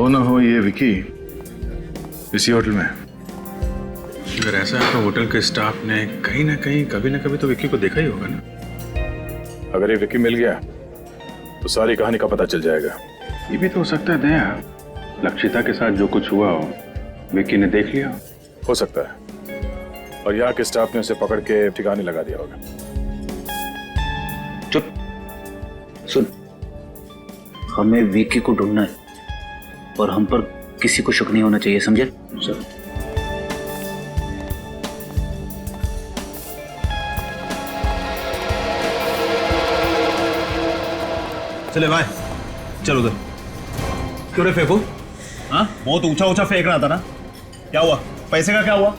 हो ना हो ये विकी इसी होटल में। अगर ऐसा है तो होटल के स्टाफ ने कहीं ना कहीं कभी ना कभी तो विकी को देखा ही होगा ना। अगर ये विकी मिल गया तो सारी कहानी का पता चल जाएगा। ये भी तो हो सकता है दया, लक्षिता के साथ जो कुछ हुआ हो विकी ने देख लिया। हो सकता है, और यहाँ के स्टाफ ने उसे पकड़ के ठिकाने लगा दिया होगा। चुप, सुन, हमें विकी को ढूंढना है और हम पर किसी को शक नहीं होना चाहिए, समझे? सर चले भाई, चलो उधर। क्यों रे फेंकू? हाँ, बहुत ऊंचा ऊंचा फेंक रहा था ना। क्या हुआ? पैसे का क्या हुआ?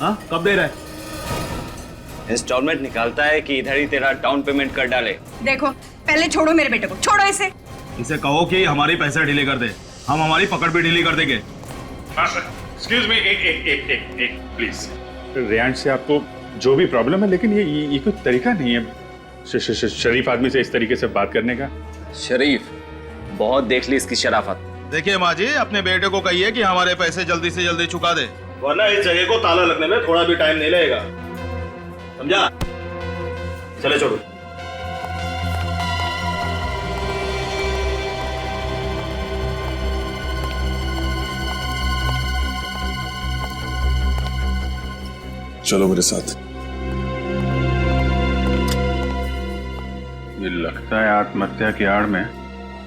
हाँ, कब दे रहा है? इंस्टॉलमेंट निकालता है कि इधर ही तेरा डाउन पेमेंट कर डाले। देखो, पहले छोड़ो मेरे बेटे को, छोड़ो इसे। इसे कहो कि हमारी पैसे ढीले कर दे, हम हमारी पकड़ भी ढीली कर देंगे। एक्सक्यूज मी, एक प्लीज। रेयांश से आपको जो भी प्रॉब्लम है, लेकिन ये कोई तरीका नहीं है शरीफ आदमी से इस तरीके से बात करने का। शरीफ, बहुत देख ली इसकी शराफत। देखिए माँ जी, अपने बेटे को कहिए कि हमारे पैसे जल्दी से जल्दी चुका दे, वरना इस जगह को ताला लगने में थोड़ा भी टाइम नहीं लगेगा, समझा? चले छोड़ो। चलो मेरे साथ। ये लगता है आत्महत्या की आड़ में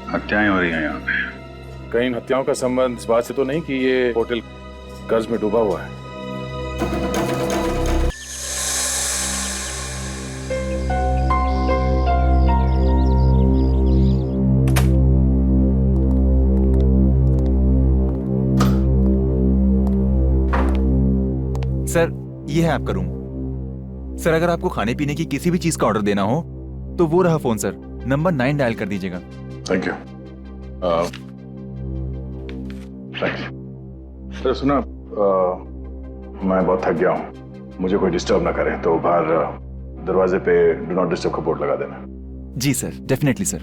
हत्याएं हो रही हैं यहाँ पे। कहीं हत्याओं का संबंध इस बात से तो नहीं कि ये होटल कर्ज में डूबा हुआ है? सर, ये है आपका रूम। सर, अगर आपको खाने पीने की किसी भी चीज का ऑर्डर देना हो तो वो रहा फोन सर, नंबर 9 डायल कर दीजिएगा। Thank you. सर सुना, मैं बहुत थक गया हूँ, मुझे कोई डिस्टर्ब ना करे तो बाहर दरवाजे पे डू नॉट डिस्टर्ब का बोर्ड लगा देना। जी sir, definitely sir.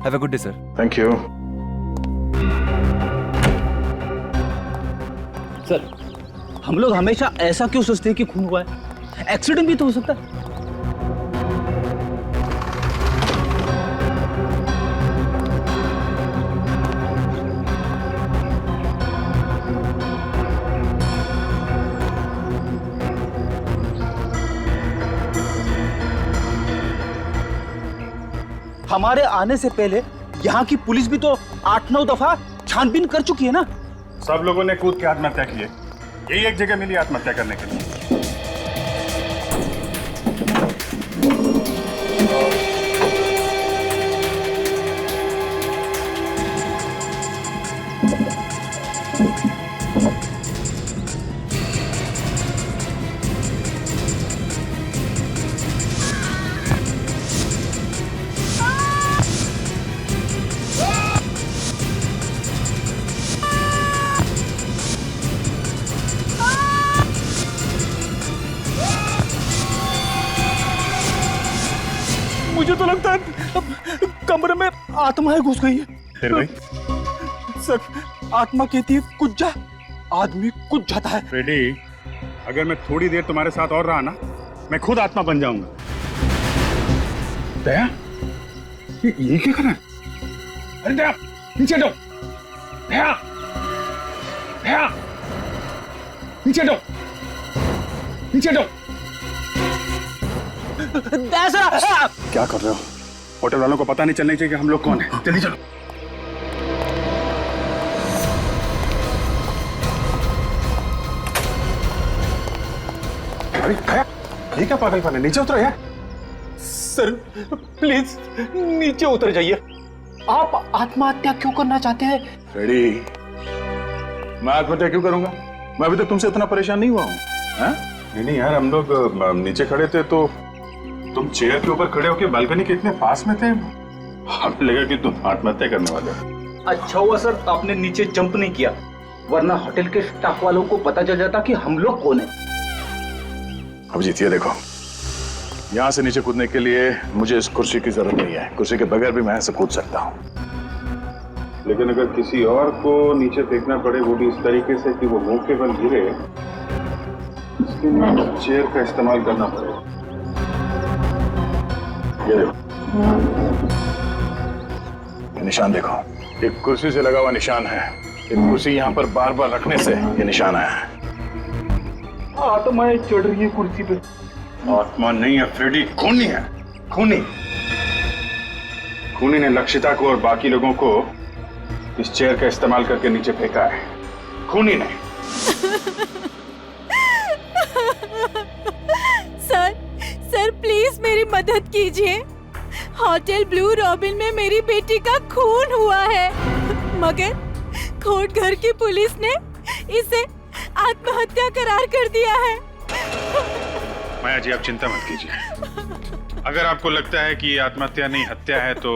Have a good day sir. Thank you. Sir, हम लोग हमेशा ऐसा क्यों सोचते हैं कि खून हुआ है? एक्सीडेंट भी तो हो सकता है। हमारे आने से पहले यहाँ की पुलिस भी तो 8-9 दफा छानबीन कर चुकी है ना। सब लोगों ने कूद के आत्महत्या की है, यही एक जगह मिली आत्महत्या करने के लिए। मुझे तो लगता है कमरे में आत्माएं घुस गई है। फिर भाई सर, आत्मा कहती है कुछ जा, आदमी कुछ जाता है। रेडी, अगर मैं थोड़ी देर तुम्हारे साथ और रहा ना, मैं खुद आत्मा बन जाऊंगा। दया, ये क्या कर रहा है? अरे दया, नीचे हटो। दया, दया, नीचे हटो, नीचे हटो। क्या कर रहे हो? होटल वालों को पता नहीं चलना चाहिए कि हम लोग कौन हैं। जल्दी चलो। अरे दया, ये क्या पागलपन है? नीचे उतरो यार। सर प्लीज नीचे उतर जाइए। आप आत्महत्या क्यों करना चाहते हैं? रेडी, मैं आत्महत्या क्यों करूंगा? मैं अभी तक तुमसे इतना परेशान नहीं हुआ हूँ। नहीं यार, हम लोग नीचे खड़े थे तो तुम चेयर के ऊपर खड़े होकर बालकनी के इतने पास में थे, हमें लगा कि तुम आत्महत्या करने वाले हो। अच्छा हुआ सर आपने नीचे जंप नहीं किया, वरना होटल के स्टाफ वालों को पता चल जाता कि हम लोग कौन है। अब जीतिए, देखो यहाँ से नीचे कूदने के लिए मुझे इस कुर्सी की जरूरत नहीं है। कुर्सी के बगैर भी मैं यहाँ से कूद सकता हूँ। लेकिन अगर किसी और को नीचे फेंकना पड़े, वो भी इस तरीके से कि वो मुंह के बल गिरे, इसके लिए चेयर का इस्तेमाल करना पड़ेगा। ये निशान देखो, एक कुर्सी से लगा हुआ निशान है। एक कुर्सी यहाँ पर बार बार रखने से ये निशान आया है। आत्मा चढ़ रही है कुर्सी पे। आत्मा नहीं है फ्रेडी, खूनी है। खूनी ने लक्षिता को और बाकी लोगों को इस चेयर का इस्तेमाल करके नीचे फेंका है। खूनी ने। सर प्लीज मेरी मदद कीजिए। होटल ब्लू रॉबिन में मेरी बेटी का खून हुआ है, मगर कोर्ट घर की पुलिस ने इसे आत्महत्या करार कर दिया है। माया जी, आप चिंता मत कीजिए। अगर आपको लगता है कि ये आत्महत्या नहीं हत्या है तो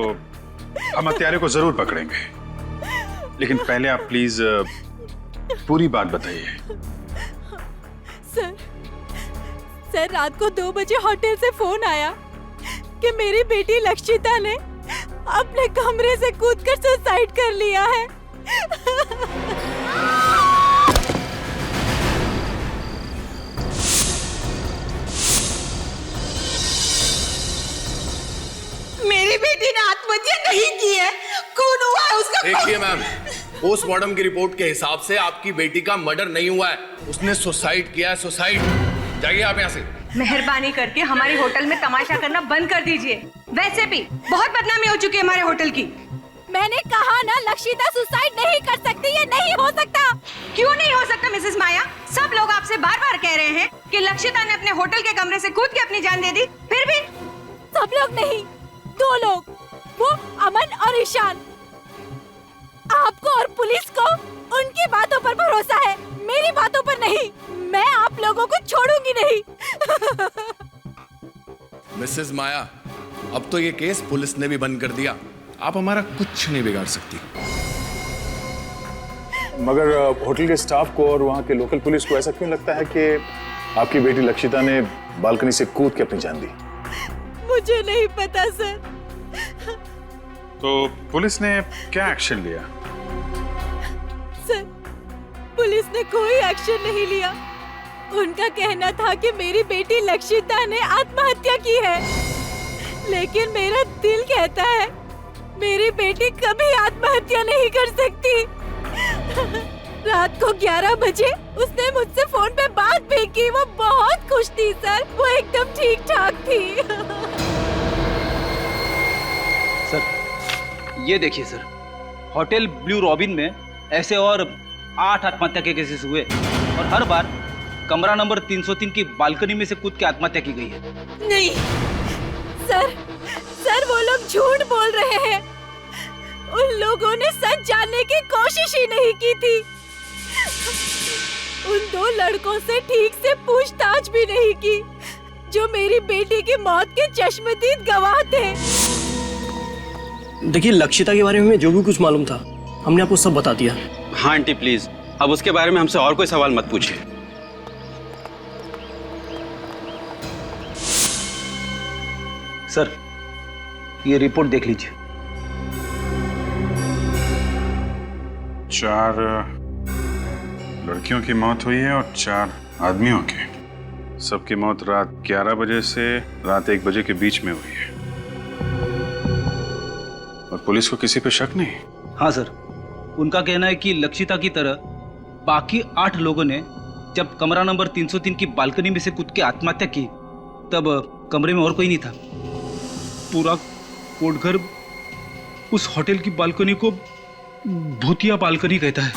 हम हत्यारे को जरूर पकड़ेंगे, लेकिन पहले आप प्लीज पूरी बात बताइए। सर रात को 2 बजे होटल से फोन आया कि मेरी बेटी लक्षिता ने अपने कमरे से कूदकर सुसाइड कर लिया है। मेरी बेटी ने आत्महत्या नहीं की है, खून हुआ है उसका। देखिए मैम, पोस्टमार्टम की रिपोर्ट के हिसाब से आपकी बेटी का मर्डर नहीं हुआ है, उसने सुसाइड किया है। सुसाइड। जाइए आप यहाँ से। मेहरबानी करके हमारे होटल में तमाशा करना बंद कर दीजिए। वैसे भी बहुत बदनामी हो चुकी है हमारे होटल की। मैंने कहा ना, लक्षिता सुसाइड नहीं कर सकती, ये नहीं हो सकता। क्यों नहीं हो सकता मिसेस माया? सब लोग आपसे बार बार कह रहे हैं कि लक्षिता ने अपने होटल के कमरे से कूद के अपनी जान दे दी, फिर भी। सब लोग नहीं, 2 लोग, वो अमन और ईशान। आपको और पुलिस को उनकी बातों पर भरोसा है, मेरी बातों पर नहीं। मैं आप लोगों को छोड़ूंगी नहीं। मिसेस माया, अब तो ये केस पुलिस ने भी बंद कर दिया, आप हमारा कुछ नहीं बिगाड़ सकती। मगर होटल के स्टाफ को और वहाँ के लोकल पुलिस को ऐसा क्यों लगता है कि आपकी बेटी लक्षिता ने बालकनी से कूद के अपनी जान दी? मुझे नहीं पता सर। तो पुलिस ने क्या एक्शन लिया? सर, पुलिस ने कोई एक्शन नहीं लिया। उनका कहना था कि मेरी बेटी लक्षिता ने आत्महत्या की है, लेकिन मेरा दिल कहता है मेरी बेटी कभी आत्महत्या नहीं कर सकती। रात को 11 बजे उसने मुझसे फोन पे बात भी की। वो बहुत खुश थी सर, वो एकदम ठीक ठाक थी। सर ये देखिए सर, होटल ब्लू रॉबिन में ऐसे और 8 आत्महत्या के केसेस हुए और हर बार कमरा नंबर 303 की बालकनी में से कूद के आत्महत्या की गई है। नहीं सर, वो लोग झूठ बोल रहे हैं। उन लोगों ने सच जानने की कोशिश ही नहीं की थी। उन 2 लड़कों से ठीक से पूछताछ भी नहीं की जो मेरी बेटी की मौत के चश्मदीद गवाह थे। देखिए, लक्षिता के बारे में जो भी कुछ मालूम था हमने आपको सब बता दिया। हाँ आंटी प्लीज, अब उसके बारे में हमसे और कोई सवाल मत पूछिए। सर ये रिपोर्ट देख लीजिए। 4 लड़कियों की मौत हुई है और 4 आदमियों की। सबकी मौत रात 11 बजे से रात 1 बजे के बीच में हुई है। और पुलिस को किसी पे शक नहीं? हाँ सर, उनका कहना है कि लक्षिता की तरह बाकी 8 लोगों ने जब कमरा नंबर 303 की बालकनी में से कूद के आत्महत्या की तब कमरे में और कोई नहीं था। पूरा कोटघर उस होटल की बालकनी को भूतिया बालकनी कहता है।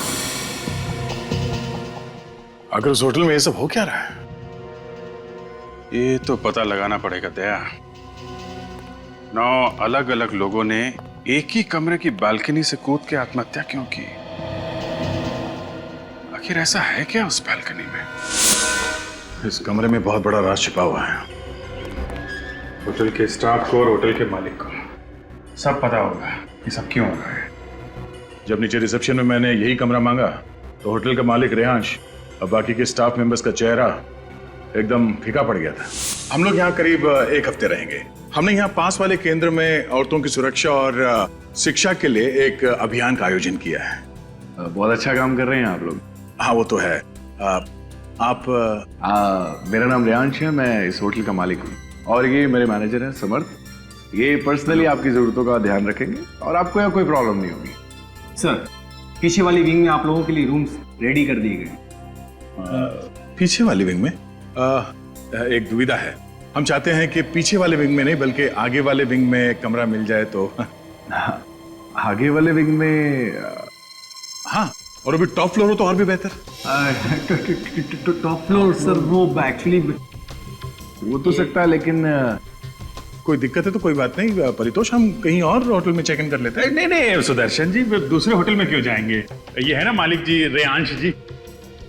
अगर उस होटल में ये सब हो क्या रहा है, ये तो पता लगाना पड़ेगा दया। 9 अलग अलग लोगों ने एक ही कमरे की बालकनी से कूद के आत्महत्या क्यों की? आखिर ऐसा है क्या उस बालकनी में? इस कमरे में बहुत बड़ा राज छिपा हुआ है। होटल के स्टाफ को और होटल के मालिक को सब पता होगा ये सब क्यों हो रहा है। जब नीचे रिसेप्शन में मैंने यही कमरा मांगा तो होटल का मालिक रेहांश और बाकी के स्टाफ मेंबर्स का चेहरा एकदम फीका पड़ गया था। हम लोग यहाँ करीब 1 हफ्ते रहेंगे। हमने यहाँ पास वाले केंद्र में औरतों की सुरक्षा और शिक्षा के लिए एक अभियान का आयोजन किया है। बहुत अच्छा काम कर रहे हैं आप लोग। हाँ वो तो है। आप मेरा नाम रियांश है, मैं इस होटल का मालिक हूँ और ये मेरे मैनेजर हैं समर्थ। ये पर्सनली आपकी जरूरतों का ध्यान रखेंगे और आपको यहाँ कोई प्रॉब्लम नहीं होगी। सर, पीछे वाली विंग में आप लोगों के लिए रूम्स रेडी कर दिए गए। पीछे वाली विंग में एक दुविधा है। हम चाहते हैं कि पीछे वाले विंग में नहीं बल्कि आगे वाले विंग में कमरा मिल जाए तो। आगे वाले विंग में हाँ, और अभी टॉप फ्लोर हो तो और भी बेहतर। टॉप फ्लोर सर, वो एक्चुअली वो तो सकता है, लेकिन कोई दिक्कत है तो कोई बात नहीं, परितोष हम कहीं और होटल में चेक इन कर लेते हैं। नहीं नहीं सुदर्शन जी, दूसरे होटल में क्यों जाएंगे? ये है ना मालिक जी, रेयांश जी,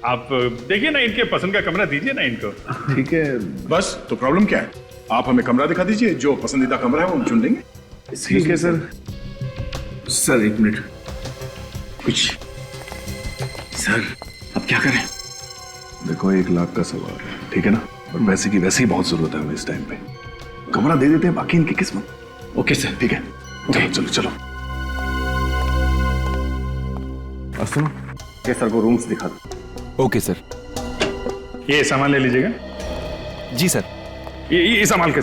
आप देखिए ना, इनके पसंद का कमरा दीजिए ना इनको। ठीक है, बस तो प्रॉब्लम क्या है? आप हमें कमरा दिखा दीजिए, जो पसंदीदा कमरा है वो हम चुन लेंगे। ठीक है सर। सर 1 मिनट, कुछ सर अब क्या करें? देखो 1 लाख का सवाल है, ठीक है ना, और पैसे की वैसे ही बहुत जरूरत है हमें इस टाइम पे। कमरा दे देते हैं, बाकी इनकी किस्मत। ओके सर, ठीक है, चलो चलो चलो। सुनो, ये सर को रूम्स दिखा दो। Okay sir. ये सामान ले लीजिएगा। जी सर। ये संभाल के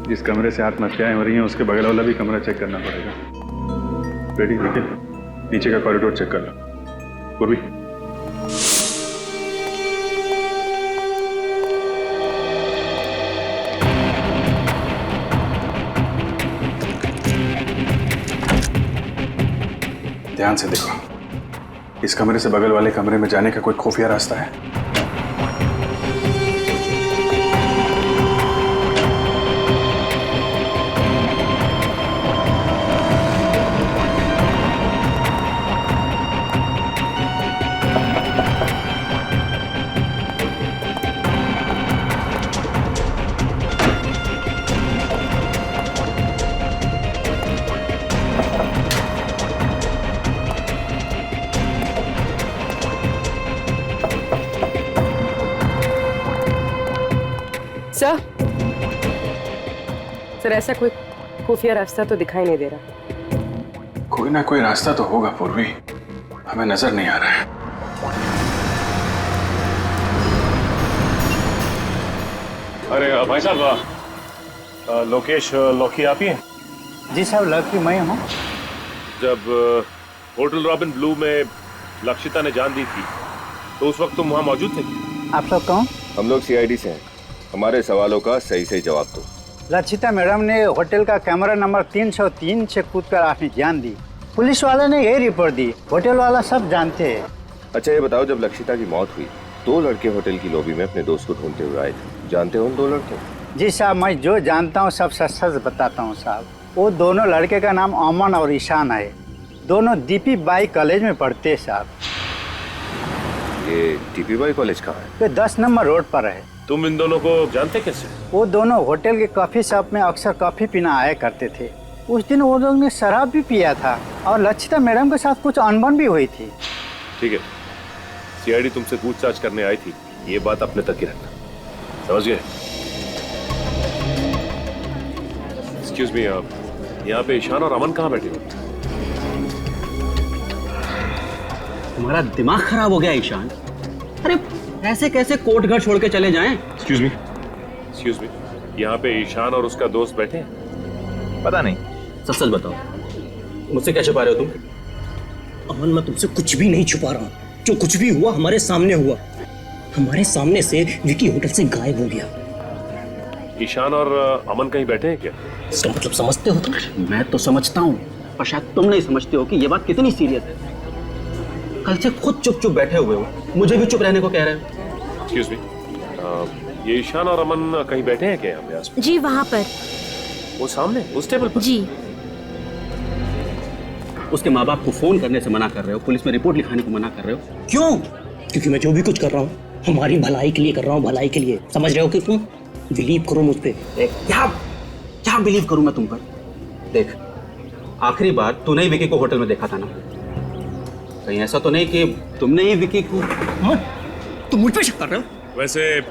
जिस कमरे से आत्महत्याएं हो रही हैं उसके बगल वाला भी कमरा चेक करना पड़ेगा। बेटी देखिए, नीचे का कॉरिडोर चेक कर लो। पूर्वी, ध्यान से देखो, इस कमरे से बगल वाले कमरे में जाने का कोई खुफिया रास्ता है? सर, ऐसा कोई खुफिया रास्ता तो दिखाई नहीं दे रहा। कोई ना कोई रास्ता तो होगा पूर्वी, हमें नजर नहीं आ रहा है। अरे भाई साहब, लोकेश लौकी आप ही हैं? जी साहब, लकी मैं हूँ। जब होटल रॉबिन ब्लू में लक्षिता ने जान दी थी तो उस वक्त तुम वहाँ मौजूद थे? आप लोग कौन? हम लोग सीआईडी से हैं। हमारे सवालों का सही सही जवाब दो। लक्षिता मैडम ने होटल का कैमरा नंबर 303 से कूदकर अपनी जान दी। पुलिस वाले ने यही रिपोर्ट दी, होटल वाला सब जानते हैं। अच्छा ये बताओ, जब लक्षिता की मौत हुई 2 लड़के होटल की लॉबी में अपने दोस्त को ढूंढते हुए आए थे, जानते हो उन 2 लड़के? जी साहब, मैं जो जानता हूँ सब सच सच बताता हूँ साहब। वो दोनों लड़के का नाम अमन और ईशान है। दोनों डीपी बाई कॉलेज में पढ़ते हैं साहब। ये डीपी बाई कॉलेज कहाँ है? ये 10 नंबर रोड पर है। तुम इन दोनों को जानते कैसे? वो दोनों होटल के कॉफी शॉप में अक्सर कॉफी पीना आया करते थे। उस दिन वो लोग ने शराब भी पिया था और लक्षिता मैडम के साथ कुछ अनबन भी हुई थी। ठीक है, सीआईडी तुमसे पूछताछ करने आई थी, ये बात अपने तक ही रखना, समझ गए? एक्सक्यूज मी, आप यहाँ पे ईशान और अमन कहाँ बैठे हो? तुम्हारा दिमाग खराब हो गया ईशान? अरे ऐसे कैसे कोर्ट घर छोड़ के चले जाएं? एक्सक्यूज मी, यहाँ पे ईशान और उसका दोस्त बैठे हैं? पता नहीं। सच सच बताओ, मुझसे क्या छुपा रहे हो तुम? अमन, मैं तुमसे कुछ भी नहीं छुपा रहा। जो कुछ भी हुआ हमारे सामने हुआ। हमारे सामने से विकी होटल से गायब हो गया। ईशान और अमन कहीं बैठे हैं क्या? इसका मतलब समझते हो तुम? मैं तो समझता हूँ, पर शायद तुम नहीं समझते हो कि ये बात कितनी सीरियस है। कल से खुद चुप चुप बैठे हुए हो, मुझे भी चुप रहने को कह रहे हो। एक्सक्यूज मी, ये ईशान और अमन कहीं बैठे हैं क्या यहाँ पे आसपास? जी वहाँ पर। वो सामने उस टेबल पर? जी। उसके माँ बाप को फोन करने से मना कर रहे हो, पुलिस में रिपोर्ट लिखाने को मना कर रहे हो, क्यों? क्योंकि मैं जो भी कुछ कर रहा हूँ हमारी भलाई के लिए कर रहा हूँ, भलाई के लिए। समझ रहे हो कि तुम? बिलीव करो मुझ पे। क्या बिलीव करूँ मैं तुम पर? देख, आखिरी बार तूने ही विकी को होटल में देखा था ना? कहीं ऐसा तो नहीं कि तुमने ही विकी को? तुम मुझ पे शक कर रहे हो? वैसे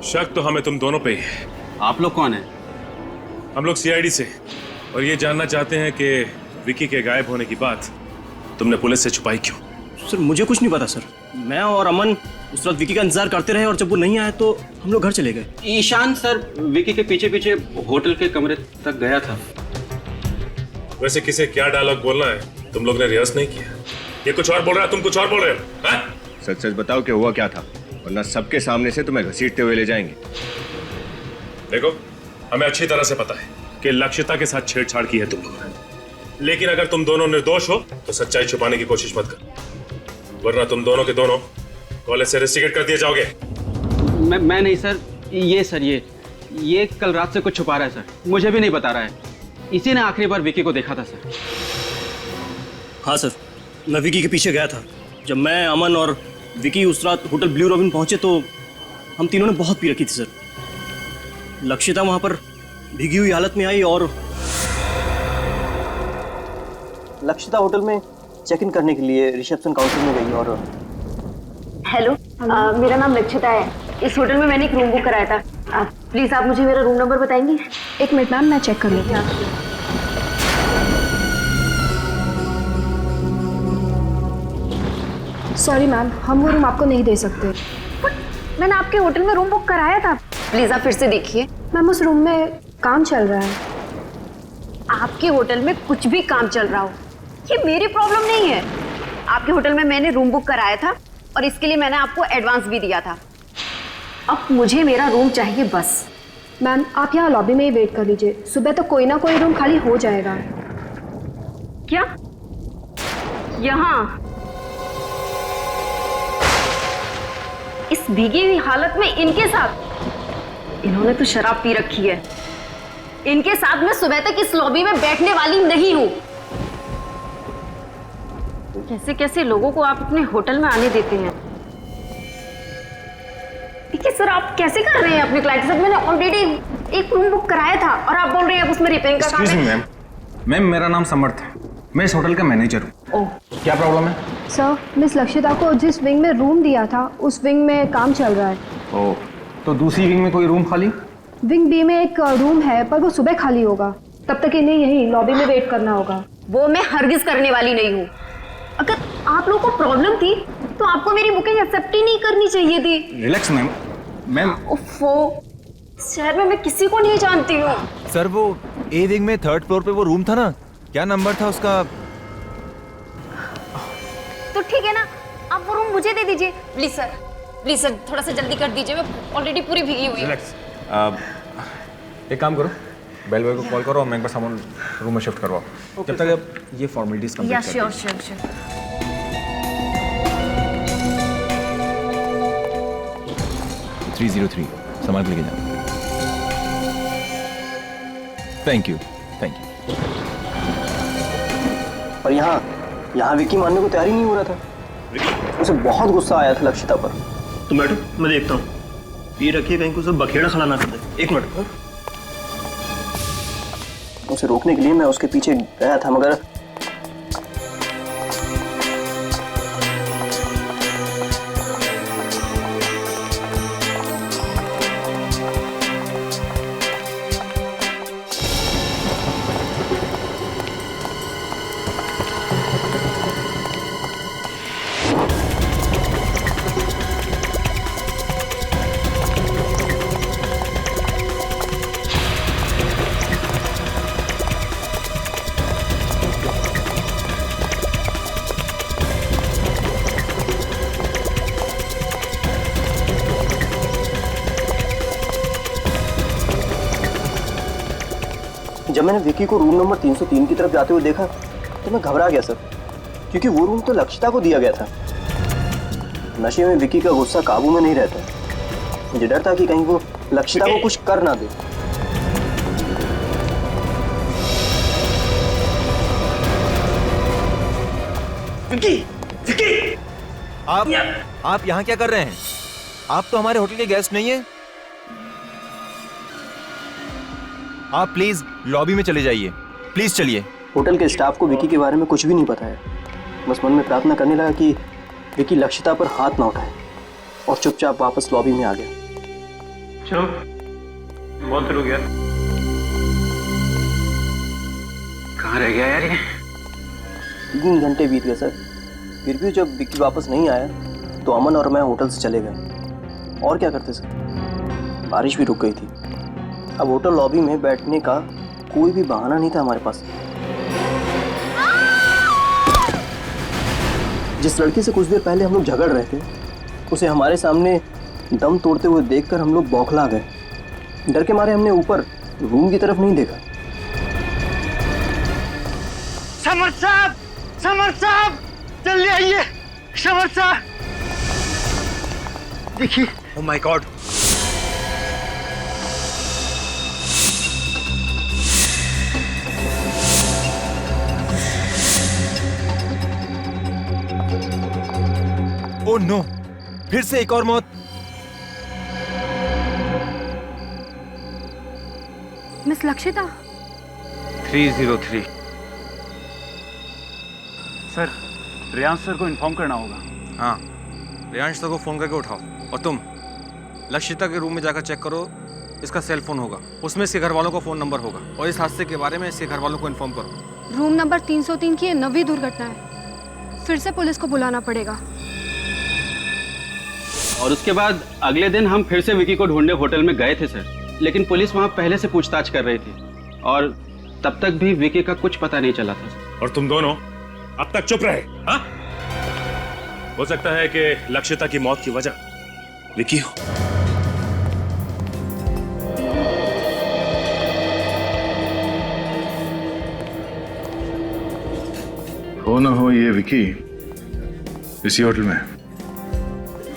शक तो हमें तुम दोनों पे ही है। आप लोग कौन है? हम लोग सीआईडी से, और ये जानना चाहते हैं कि विकी के गायब होने की बात तुमने पुलिस से छुपाई क्यों? सर मुझे कुछ नहीं पता सर। मैं और अमन उस रात विकी का इंतजार करते रहे और जब वो नहीं आया तो हम लोग घर चले गए। ईशान सर विकी के पीछे पीछे होटल के कमरे तक गया था। वैसे किसे क्या डायलॉग बोलना है तुम लोग ने रिहर्स नहीं किया? ये कुछ और बोल रहा है, तुम कुछ और बोल रहे हो। हाँ? सच सच बताओ कि हुआ क्या था, वरना सबके सामने से तुम्हें घसीटते हुए ले जाएंगे। देखो, हमें अच्छी तरह से पता है कि लक्षिता के साथ छेड़छाड़ की है तुम लोगों ने, लेकिन अगर तुम दोनों निर्दोष हो तो सच्चाई छुपाने की कोशिश मत करो, वरना तुम दोनों के दोनों कॉलेज से रेस्टिकेट कर दिए जाओगे। मैं नहीं सर, ये कल रात से कुछ छुपा रहा है सर, मुझे भी नहीं बता रहा है। इसी ने आखिरी बार विकी को देखा था सर। हाँ सर, मैं विकी के पीछे गया था। जब मैं, अमन और विकी उस रात होटल ब्लू रॉबिन पहुंचे तो हम तीनों ने बहुत पी रखी थी सर। लक्षिता वहां पर भीगी हुई हालत में आई और लक्षिता होटल में चेक इन करने के लिए रिसेप्शन काउंटर में गई और हेलो, मेरा नाम लक्षिता है। इस होटल में मैंने एक रूम बुक कराया था। प्लीज आप मुझे मेरा रूम नंबर बताएंगी? एक मिनट मैम, मैं चेक कर लेती हूँ। सॉरी मैम, हम वो रूम आपको नहीं दे सकते। मैंने आपके होटल में रूम बुक कराया था। प्लीज आप फिर से देखिए। मैम उस रूम में काम चल रहा है। आपके होटल में कुछ भी काम चल रहा हो, ये मेरी प्रॉब्लम नहीं है। आपके होटल में मैंने रूम बुक कराया था और इसके लिए मैंने आपको एडवांस भी दिया था। अब मुझे मेरा रूम चाहिए बस। मैम आप यहाँ लॉबी में ही वेट कर लीजिए, सुबह तो कोई ना कोई रूम खाली हो जाएगा। क्या? यहाँ इस भीगी हुई हालत में इनके साथ? इन्होंने तो शराब पी रखी है। इनके साथ मैं सुबह तक इस लॉबी में बैठने वाली नहीं हूँ। कैसे कैसे लोगों को आप अपने होटल में आने देते हैं? देखिए सर, आप कैसे कर रहे हैं अपने क्लाइंट के साथ? मैंने ऑलरेडी एक रूम बुक कराया था और आप बोल रहे हैं अब उसमें रिपेयरिंग का काम है। मैम मेरा नाम समर्थ है, मैं इस होटल का मैनेजर हूँ। क्या प्रॉब्लम है? सर मिस लक्षिता को जिस विंग में रूम दिया था उस विंग में काम चल रहा है। ओह, तो दूसरी विंग में कोई रूम खाली? विंग बी में एक रूम है पर वो सुबह खाली होगा, तब तक इन्हें यही लॉबी में वेट करना होगा। वो मैं हरगिज करने वाली नहीं हूँ। अगर आप लोगों को प्रॉब्लम थी तो आपको मेरी बुकिंग एक्सेप्ट ही नहीं करनी चाहिए थी। Relax ma'am. ओफो, शहर में मैं किसी को नहीं जानती हूँ। सर वो ए विंग में 3rd फ्लोर पे वो रूम था ना, क्या नंबर था उसका? तो ठीक है ना, आप वो रूम मुझे दे दीजिए। प्लीज सर थोड़ा सा जल्दी कर दीजिए, मैं ऑलरेडी पूरी भीगी हुई हूँ। रिलैक्स। एक काम करो, बेल बॉय को कॉल करो और मैं एक बार सामान रूम में शिफ्ट करवाओ, जब तक अब ये फॉर्मेलिटीज कंप्लीट कर श्योर। 303 संभाल के लेके जाओ। Thank you. और यहाँ विकी मानने को तैयार ही नहीं हो रहा था। उसे बहुत गुस्सा आया था लक्षिता पर। तुम बैठो, मैं देखता हूँ। ये रखिए कहीं को उसे बखेड़ा खड़ा ना कर दे। एक मिनट। उसे रोकने के लिए मैं उसके पीछे गया था, मगर जब मैंने विकी को रूम नंबर 303 की तरफ जाते हुए देखा तो मैं घबरा गया सर, क्योंकि वो रूम तो लक्षिता को दिया गया था। नशे में विकी का गुस्सा काबू में नहीं रहता। मुझे डर था कि कहीं वो लक्षिता को कुछ कर ना दे। विकी! आप यहाँ क्या कर रहे हैं? आप तो हमारे होटल के गेस्ट नहीं हैं। आप प्लीज लॉबी में चले जाइए, प्लीज चलिए। होटल के स्टाफ को विकी के बारे में कुछ भी नहीं पता है। बस मन में प्रार्थना करने लगा कि विकी लक्षिता पर हाथ ना उठाए और चुपचाप वापस लॉबी में आ गया। चलो बहुत देर हो गया। कहाँ रह गया यार ये? 3 घंटे बीत गए सर। फिर भी जब विक्की वापस नहीं आया तो अमन और मैं होटल से चले गए। और क्या करते सर, बारिश भी रुक गई थी। अब होटल लॉबी में बैठने का कोई भी बहाना नहीं था हमारे पास। जिस लड़के से कुछ देर पहले हम लोग झगड़ रहे थे, उसे हमारे सामने दम तोड़ते हुए देखकर हम लोग बौखला गए। डर के मारे हमने ऊपर रूम की तरफ नहीं देखा। समर साहब जल्दी आइए। समर साहब देखिए। Oh my god, oh no, फिर से एक और मौत। Miss Lakshita. 303। Sir, Riyansh sir को इन्फॉर्म करना होगा। हाँ, रियांश सर को फोन करके उठाओ। और तुम लक्षिता के रूम में जाकर चेक करो, इसका सेल फोन होगा, उसमें इसके घर वालों का फोन नंबर होगा, और इस हादसे के बारे में इसके घर वालों को इन्फॉर्म करो। रूम नंबर 303 की 9वीं दुर्घटना है। फिर से पुलिस को बुलाना पड़ेगा। और उसके बाद अगले दिन हम फिर से विकी को ढूंढने होटल में गए थे सर, लेकिन पुलिस वहां पहले से पूछताछ कर रही थी और तब तक भी विकी का कुछ पता नहीं चला था। और तुम दोनों अब तक चुप रहे। हाँ, हो सकता है कि लक्षिता की मौत की वजह विकी हो। हो ना हो ये विकी इसी होटल में।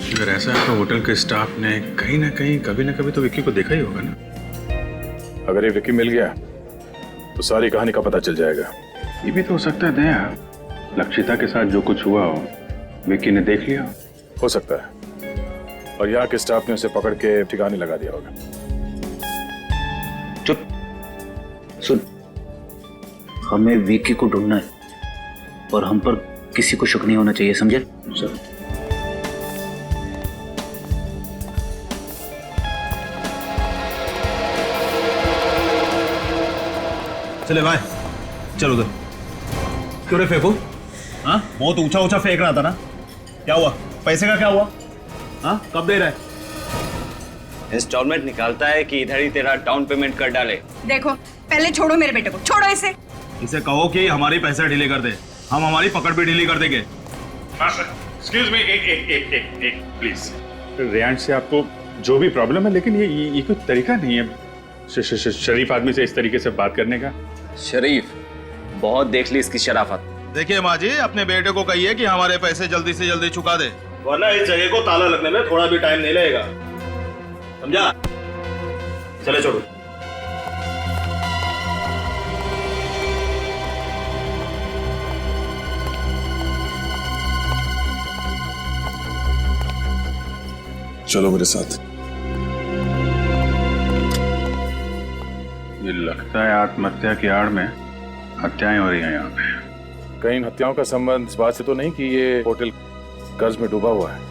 अगर ऐसा है तो होटल के स्टाफ ने कहीं ना कहीं कभी ना कभी तो विकी को देखा ही होगा ना। अगर ये विकी मिल गया तो सारी कहानी का पता चल जाएगा। ये भी तो हो सकता है दया, लक्षिता के साथ जो कुछ हुआ हो विकी ने देख लिया हो सकता है, और यहाँ के स्टाफ ने उसे पकड़ के ठिकाने लगा दिया होगा। चुप, सुन, हमें विकी को ढूंढना है और हम पर किसी को शक नहीं होना चाहिए, समझे सर? चले भाई, चलो उधर। क्यों रे फेंको? हाँ, बहुत ऊंचा ऊंचा फेंक रहा था ना, क्या हुआ? पैसे का क्या हुआ? हाँ, कब दे रहा है? इंस्टॉलमेंट निकालता है कि इधर ही तेरा डाउन पेमेंट कर डाले। देखो, पहले छोड़ो मेरे बेटे को, छोड़ो इसे। इसे कहो कि हमारी पैसा ढीले कर दे, हम हमारी पकड़ भी ढीली कर देंगे। एक्सक्यूज मी, एक प्लीज। रियांश से आपको जो भी प्रॉब्लम है, लेकिन ये कोई तरीका नहीं है शरीफ आदमी से इस तरीके से बात करने का। शरीफ, बहुत देख ली इसकी शराफत। देखिए माँ जी, अपने बेटे को कहिए कि हमारे पैसे जल्दी से जल्दी चुका दे, वरना इस जगह को ताला लगने में थोड़ा भी टाइम नहीं लगेगा, समझा? चले छोड़ो। चलो मेरे साथ। ये लगता है आत्महत्या की आड़ में हत्याएं हो रही हैं यहाँ पे। कहीं इन हत्याओं का संबंध इस बात से तो नहीं कि ये होटल कर्ज में डूबा हुआ है?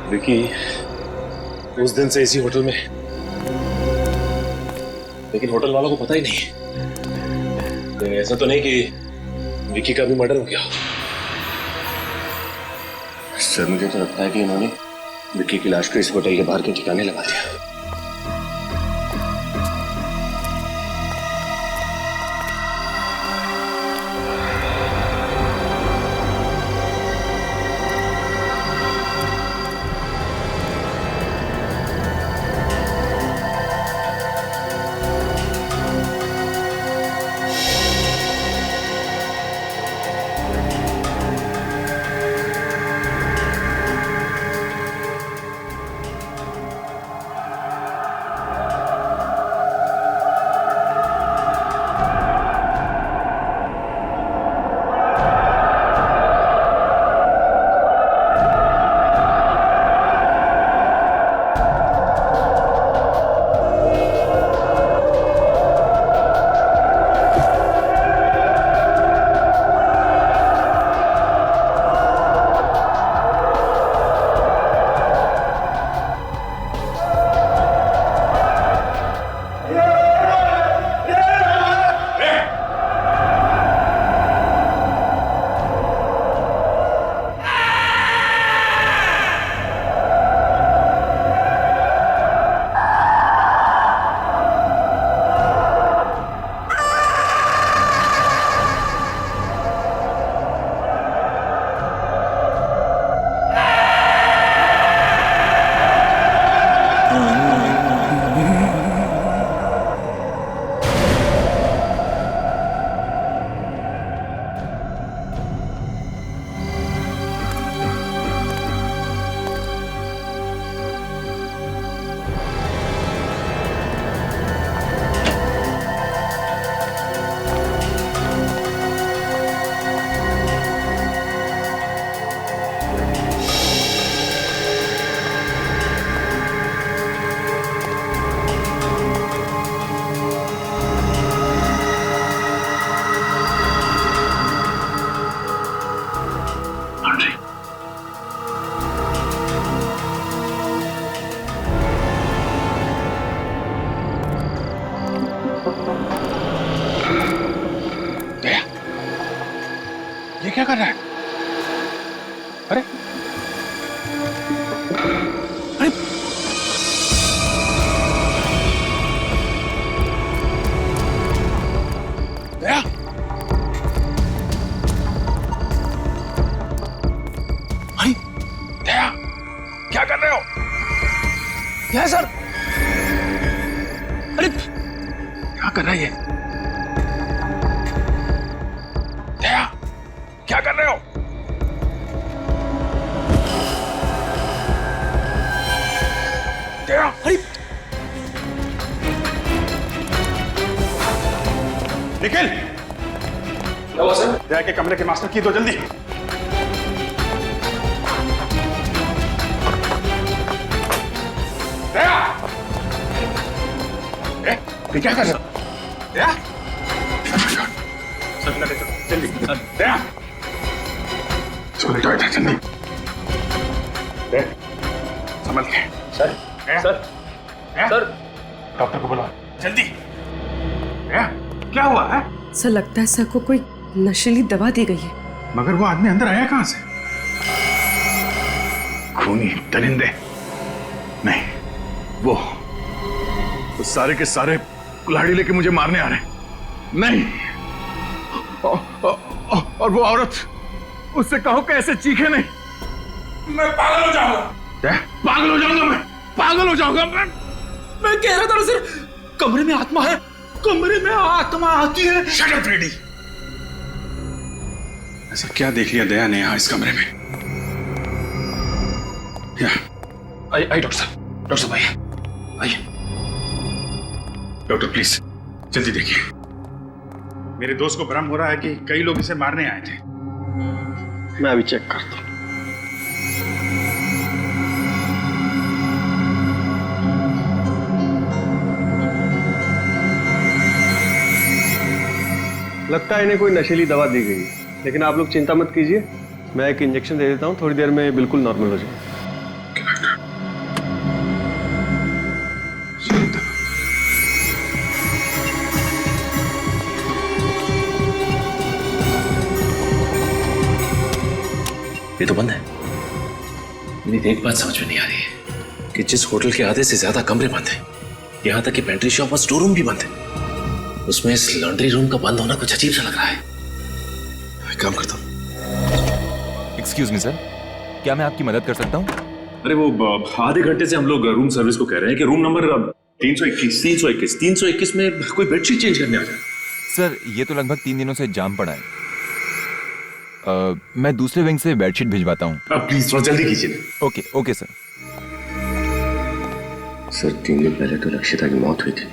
विकी, उस दिन से इसी होटल में, लेकिन होटल वालों को पता ही नहीं। लेकिन ऐसा तो नहीं कि विकी का भी मर्डर हो गया। सर मुझे तो लगता है कि इन्होंने विकी की लाश को इस होटल के बाहर के ठिकाने लगा दिया। ये क्या कर रहा है? अरे अरे दया, अरे दया क्या कर रहे हो? यह सर, अरे क्या कर रहा है ये? दया क्या कर रहे हो? दया, अरे निखिल, क्या हुआ सर? दया के कमरे के मास्टर की दो जल्दी। दया, ये क्या कर रहे हो? दया, जल्दी दया, इसको लेकर इधर जल्दी। संभल के। सर, सर, डॉक्टर को बुलाओ जल्दी। क्या हुआ है? सर लगता है सर को कोई नशीली दवा दी गई है। मगर वो आदमी अंदर आया कहां से? खूनी दरिंदे नहीं, वो सारे के सारे कुल्हाड़ी लेके मुझे मारने आ रहे हैं। नहीं, और वो औरत, उससे कहो कैसे चीखे नहीं। मैं पागल हो जाऊंगा। पागल हो जाऊंगा, मैं पागल हो जाऊंगा। मैं कह रहा था सर, कमरे में आत्मा है, कमरे में आत्मा आती है। Shut up ready. ऐसा क्या देख लिया दया ने यहाँ इस कमरे में? आइए डॉक्टर साहब आइए, आइए डॉक्टर प्लीज जल्दी देखिए। मेरे दोस्त को भ्रम हो रहा है कि कई लोग इसे मारने आए थे। मैं अभी चेक करता हूँ। लगता है इन्हें कोई नशीली दवा दी गई है, लेकिन आप लोग चिंता मत कीजिए, मैं एक इंजेक्शन दे देता हूँ, थोड़ी देर में बिल्कुल नॉर्मल हो जाएगा। ये तो बंद है। मेरी एक बात समझ में नहीं आ रही है कि जिस होटल के आधे से ज्यादा कमरे बंद हैं, यहाँ तक कि पेंट्री शॉप और स्टोर रूम भी बंद है, उसमें इस लॉन्ड्री रूम का बंद होना कुछ अजीब सा लग रहा है। एक काम करता हूँ। एक्सक्यूज मी सर, क्या मैं आपकी मदद कर सकता हूँ? अरे वो आधे घंटे से हम लोग रूम सर्विस को कह रहे हैं कि रूम नंबर 321 में कोई बेडशीट चेंज करने आ जाए। सर ये तो लगभग 3 दिनों से जाम पड़ा है। मैं दूसरे विंग से बेडशीट भिजवाता हूँ। प्लीज थोड़ा जल्दी कीजिए। Okay okay sir. सर 3 दिन पहले तो लक्षिता की मौत हुई थी।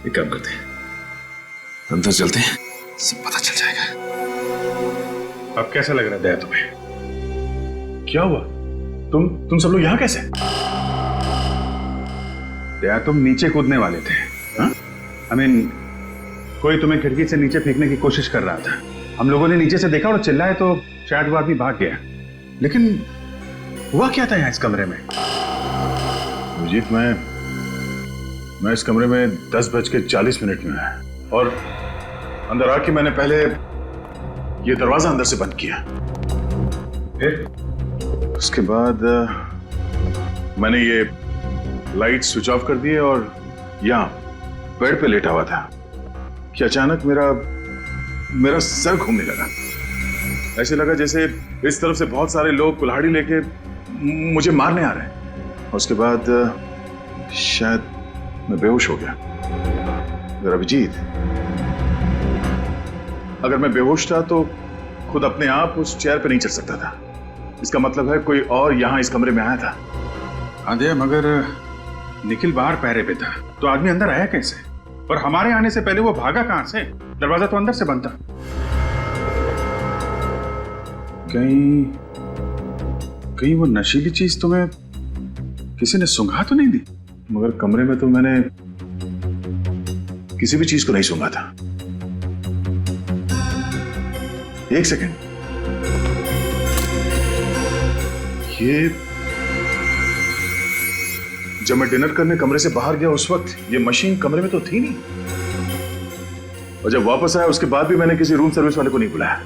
एक काम करते हैं, अंदर चलते हैं, सब पता चल जाएगा। अब कैसा लग रहा है दया तुम्हें? क्या हुआ? तुम सब लोग यहाँ कैसे? दया तुम नीचे कूदने वाले थे। I mean, कोई तुम्हें खिड़की से नीचे फेंकने की कोशिश कर रहा था। हम लोगों ने नीचे से देखा और चिल्लाए तो शायद वो आदमी भाग गया, लेकिन हुआ क्या था यहाँ इस कमरे में? अभिजीत, मैं इस कमरे में 10:40 में आया और अंदर आके मैंने पहले ये दरवाजा अंदर से बंद किया, फिर उसके बाद मैंने ये लाइट स्विच ऑफ कर दिए और यहाँ बेड पे लेटा हुआ था कि अचानक मेरा सर घूमने लगा। ऐसे लगा जैसे इस तरफ से बहुत सारे लोग कुल्हाड़ी लेके मुझे मारने आ रहे हैं। और उसके बाद शायद मैं बेहोश हो गया। अगर अभिजीत, अगर मैं बेहोश था तो खुद अपने आप उस चेयर पे नहीं चढ़ सकता था। इसका मतलब है कोई और यहाँ इस कमरे में आया था। हाँ दया, मगर निखिल बाहर पहरे पे था तो आदमी अंदर आया कैसे? और हमारे आने से पहले वो भागा कहां से? दरवाजा तो अंदर से बंद था। कहीं वो नशीली चीज तुम्हें किसी ने सूंघा तो नहीं दी? मगर कमरे में तो मैंने किसी भी चीज को नहीं सूंघा था। एक सेकंड, ये जब मैं डिनर करने कमरे से बाहर गया उस वक्त ये मशीन कमरे में तो थी नहीं, और जब वापस आया उसके बाद भी मैंने किसी रूम सर्विस वाले को नहीं बुलाया,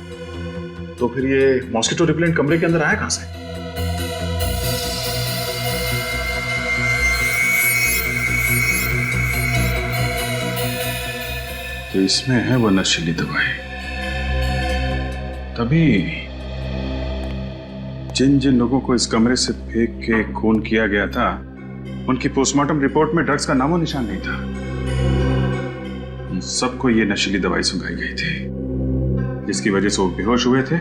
तो फिर ये मॉस्किटो रिपेलेंट कमरे के अंदर आया कहां से? तो इसमें है वो नशीली दवाई। तभी जिन जिन लोगों को इस कमरे से फेंक के खून किया गया था उनकी पोस्टमार्टम रिपोर्ट में ड्रग्स का नामो निशान नहीं था। सबको ये नशीली दवाई सुंघाई गई थी, जिसकी वजह से वो बेहोश हुए थे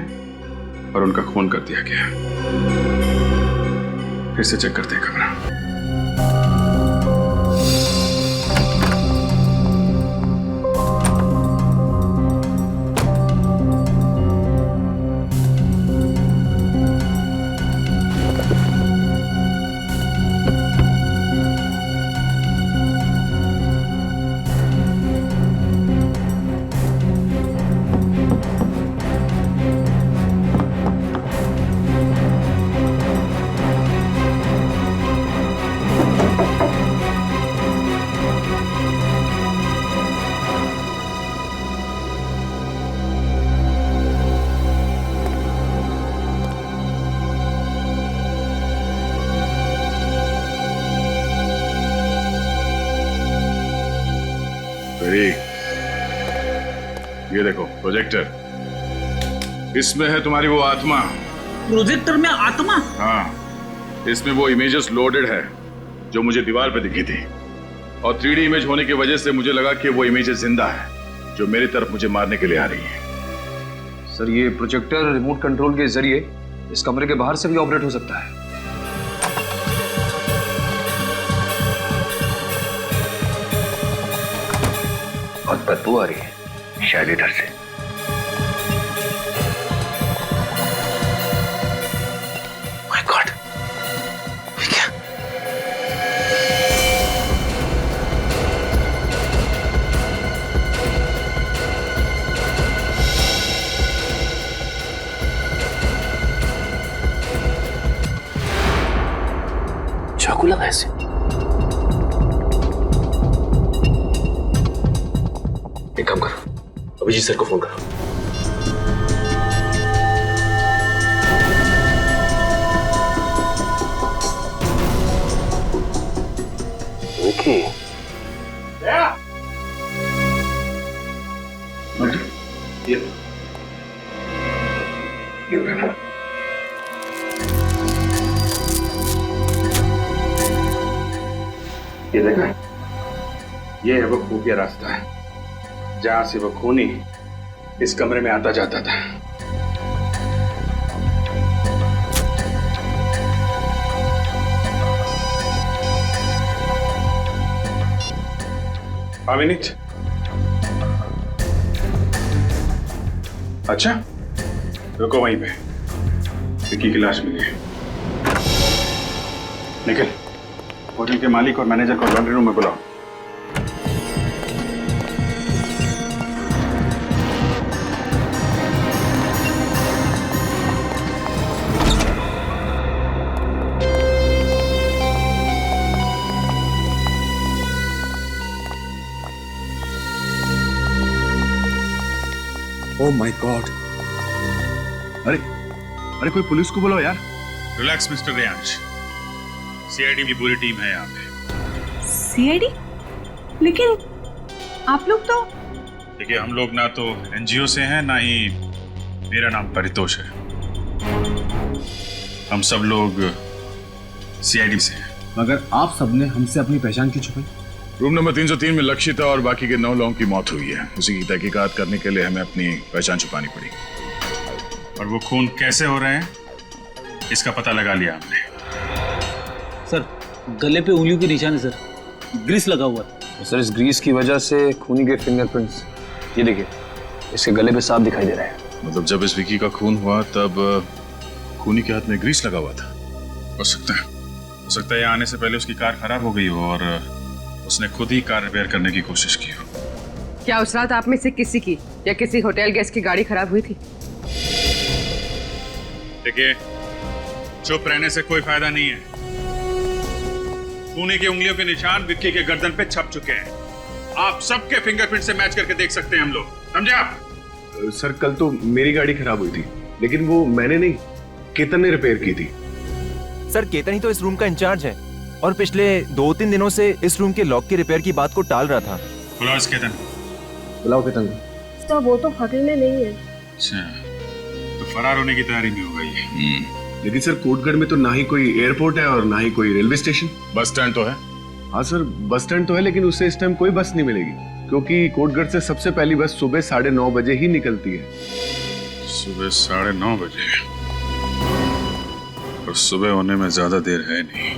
और उनका खून कर दिया गया। फिर से चेक करते हैं कमरा। ये देखो प्रोजेक्टर, इसमें है तुम्हारी वो आत्मा। प्रोजेक्टर में आत्मा? हाँ, इसमें वो इमेजेस लोडेड है जो मुझे दीवार पे दिखी थी, और 3D इमेज होने की वजह से मुझे लगा कि वो इमेजेस जिंदा है जो मेरी तरफ मुझे मारने के लिए आ रही है। सर, ये प्रोजेक्टर रिमोट कंट्रोल के जरिए इस कमरे के बाहर से भी ऑपरेट हो सकता है। बहुत बदबू आ रही है, शायद इधर से। माय गॉड, ये क्या? चाकू लगा ऐसे। एक काम करो, अभिजीत सर को फोन करो। ये देखा, ये है वो खुफिया रास्ता है जहां से वो खूनी इस कमरे में आता जाता था। अविनीत, अच्छा रुको वहीं पे, विक्की की लाश मिली है। निकल, होटल के मालिक और मैनेजर को लॉन्ड्री रूम में बुलाओ। ओह माय गॉड! अरे कोई पुलिस को बुलाओ यार। रिलैक्स मिस्टर रेयांश, सीआईडी की पूरी टीम है यहाँ पे। सीआईडी? लेकिन आप लोग तो... देखिए, हम लोग ना तो एनजीओ से हैं, ना ही मेरा नाम परितोष है। हम सब लोग सीआईडी से हैं। मगर आप सबने हमसे अपनी पहचान क्यों छुपाई? रूम नंबर 303 में लक्षिता और बाकी के 9 लोगों की मौत हुई है। उसी की तहकीकात करने के लिए हमें अपनी पहचान छुपानी पड़ी। और वो खून कैसे हो रहे हैं इसका पता लगा लिया हमने। सर, गले पे उंगलियों के निशान है सर, ग्रीस लगा हुआ है। सर, इस ग्रीस की वजह से खूनी के फिंगरप्रिंट्स, ये देखिए, इसके गले पे साफ दिखाई दे रहा है। मतलब जब इस विकी का खून हुआ तब खूनी के हाथ में ग्रीस लगा हुआ था। हो सकता है यहाँ आने से पहले उसकी कार खराब हो गई हो और उसने खुद ही कार रिपेयर करने की कोशिश की हो। क्या उस रात आप में से किसी की या किसी होटल गेस्ट की गाड़ी खराब हुई थी? देखिए, चुप रहने से कोई फायदा नहीं है। खूनी की उंगलियों के निशान विक्की के गर्दन पे छप चुके हैं। आप सबके फिंगरप्रिंट से मैच करके देख सकते हैं हम लोग, समझे आप? सर, कल तो मेरी गाड़ी खराब हुई थी, लेकिन वो मैंने नहीं, केतन ने रिपेयर की थी। सर, केतन ही तो इस रूम का इंचार्ज है और पिछले 2-3 दिनों से इस रूम के लॉक के रिपेयर की बात को टाल रहा था। बुलाओ इस केतन। बुलाओ केतन। तो वो तो होटल में नहीं है। अच्छा, तो फरार होने की तैयारी में होगा ये। लेकिन सर, कोटगढ़ में तो ना ही कोई एयरपोर्ट है और ना ही कोई रेलवे स्टेशन। बस स्टैंड तो है। हाँ सर, बस स्टैंड तो है, लेकिन उससे इस टाइम कोई बस नहीं मिलेगी, क्योंकि कोटगढ़ से सबसे पहली बस सुबह 9:30 बजे ही निकलती है। सुबह 9:30 बजे? और सुबह होने में ज्यादा देर है नहीं।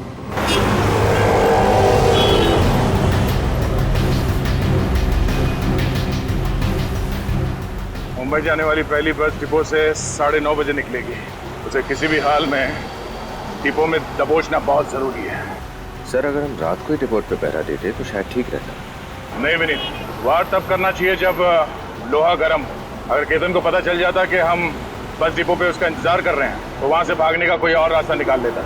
मुंबई जाने वाली पहली बस डिपो से 9:30 बजे निकलेगी। उसे किसी भी हाल में डिपो में दबोचना बहुत जरूरी है। सर, अगर हम रात को ही डिपोट पे पहरा देते तो शायद ठीक रहता। नहीं विनीत, वार तब करना चाहिए जब लोहा गर्म हो। अगर केतन को पता चल जाता कि हम बस डिपो पे उसका इंतजार कर रहे हैं तो वहां से भागने का कोई और रास्ता निकाल लेता।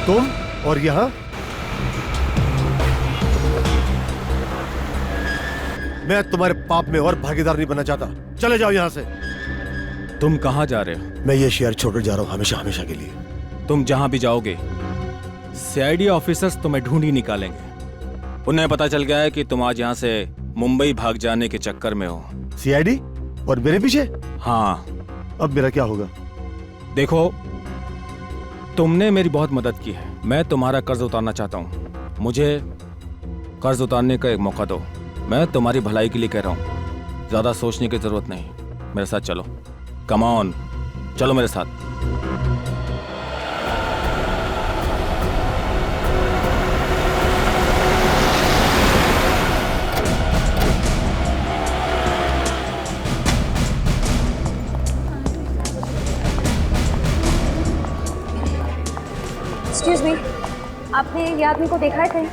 तुम और यहाँ? मैं तुम्हारे पाप में और भागीदार नहीं बनना चाहता। चले जाओ यहाँ से। तुम कहाँ जा रहे हो? मैं ये शहर छोड़कर जा रहा हूँ, हमेशा हमेशा के लिए। तुम जहां भी जाओगे सीआईडी ऑफिसर्स तुम्हें ढूंढ ही निकालेंगे। उन्हें पता चल गया है कि तुम आज यहाँ से मुंबई भाग जाने के चक्कर में हो। सीआईडी और मेरे पीछे? हाँ। अब मेरा क्या होगा? देखो, तुमने मेरी बहुत मदद की है। मैं तुम्हारा कर्ज उतारना चाहता हूँ। मुझे कर्ज उतारने का एक मौका दो। मैं तुम्हारी भलाई के लिए कह रहा हूँ, ज्यादा सोचने की जरूरत नहीं। मेरे साथ चलो, कम ऑन, चलो मेरे साथ। एक्सक्यूज मी, आपने ये आदमी को देखा है कहीं?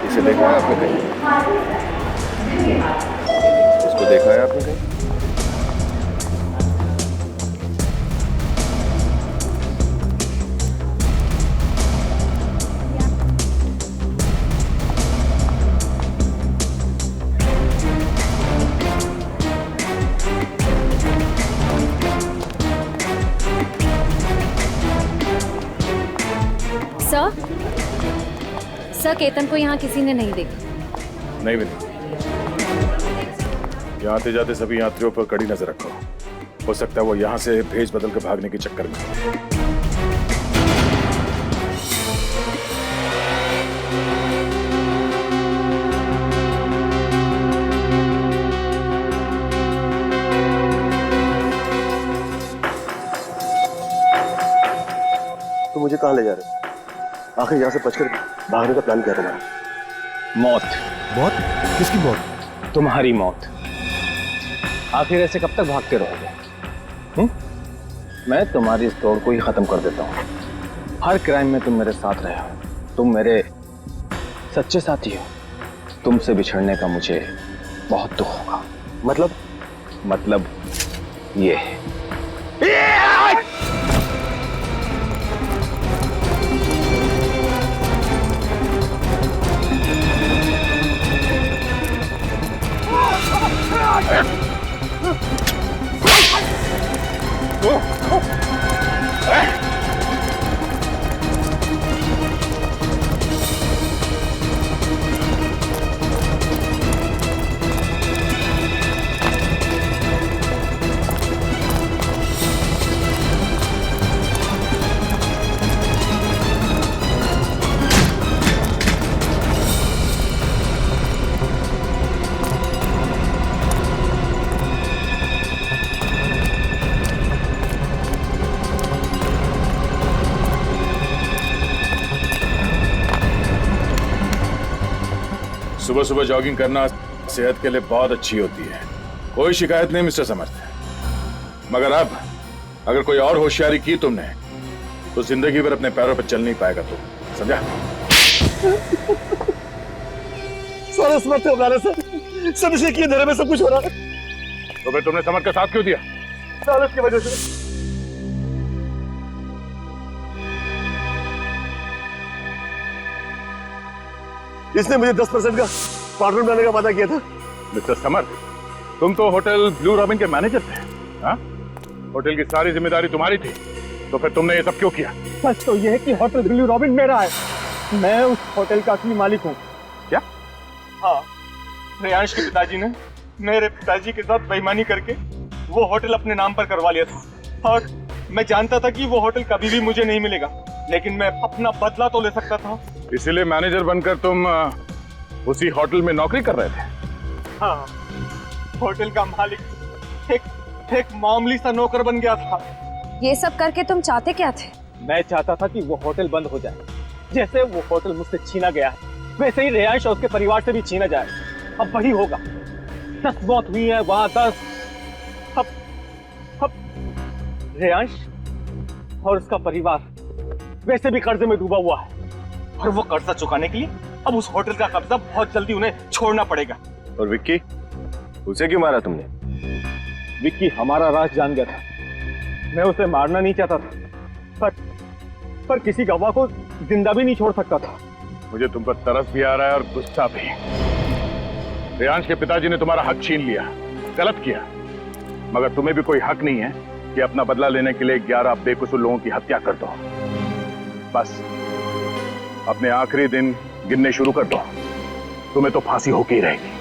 इसे देखा है आपने कहीं? इसको देखा है आपने कहीं? सर, केतन को यहाँ किसी ने नहीं देखा। नहीं भी नहीं। यहाँ आते जाते सभी यात्रियों पर कड़ी नजर रखो। हो सकता है वो यहाँ से भेज बदल कर भागने के चक्कर में। तो मुझे कहाँ ले जा रहे हो? आखिर यहाँ से बचकर भागने का प्लान क्या तुम्हारा? मौत। मौत? किसकी मौत? तुम्हारी मौत। आखिर ऐसे कब तक भागते रहोगे? मैं तुम्हारी इस दौड़ को ही खत्म कर देता हूँ। हर क्राइम में तुम मेरे साथ रहे हो, तुम मेरे सच्चे साथी हो। तुमसे बिछड़ने का मुझे बहुत दुख होगा। मतलब ये है। सुबह सुबह जॉगिंग करना सेहत के लिए बहुत अच्छी होती है। कोई शिकायत नहीं मिस्टर समर्थ। मगर अब अगर कोई और होशियारी की तुमने तो जिंदगी भर अपने पैरों पर चल नहीं पाएगा तुम, समझा? सारा समर्थ हो रहा है सर। सब इसी की अंधेरे में सब कुछ हो रहा है। तो फिर तुमने समर्थ का साथ क्यों दिया? सालत की वजह से। इसने मुझे 10% का पार्टनर बनाने का वादा किया था। मिस्टर समर्थ, तुम तो होटल ब्लू रॉबिन के मैनेजर थे। हाँ? होटल की सारी जिम्मेदारी तुम्हारी थी, तो फिर तुमने ये सब क्यों किया? सच तो यह है कि होटल ब्लू रॉबिन मेरा है। मैं उस होटल का असली मालिक हूँ। क्या? हाँ, रेयांश के पिताजी ने मेरे पिताजी के साथ बेईमानी करके वो होटल अपने नाम पर करवा लिया था, और मैं जानता था कि वो होटल कभी भी मुझे नहीं मिलेगा, लेकिन मैं अपना बदला तो ले सकता था। इसीलिए मैनेजर बनकर तुम उसी होटल में नौकरी कर रहे थे? हाँ, होटल का मालिक एक मामूली सा नौकर बन गया था। ये सब करके तुम चाहते क्या थे? मैं चाहता था कि वो होटल बंद हो जाए। जैसे वो होटल मुझसे छीना गया है, वैसे ही रेयांश और उसके परिवार से भी छीना जाए। अब वही होगा। 10 मौत हुई है वहां, 10। अब रेयांश और उसका परिवार वैसे भी कर्जे में डूबा हुआ है, और वो कर्जा चुकाने के लिए अब उस होटल का कब्जा बहुत जल्दी उन्हें छोड़ना पड़ेगा। और विक्की, उसे क्यों मारा तुमने? विक्की हमारा राज जान गया था। मैं उसे मारना नहीं चाहता था, पर किसी गवाह को जिंदा भी नहीं छोड़ सकता था। मुझे तुम पर तरस भी आ रहा है और गुस्सा भी। रेयांश के पिताजी ने तुम्हारा हक छीन लिया, गलत किया, मगर तुम्हें भी कोई हक नहीं है कि अपना बदला लेने के लिए 11 बेकसूर लोगों की हत्या कर दो। बस अपने आखिरी दिन गिनने शुरू कर दो, तुम्हें तो फांसी होके ही रहेगी।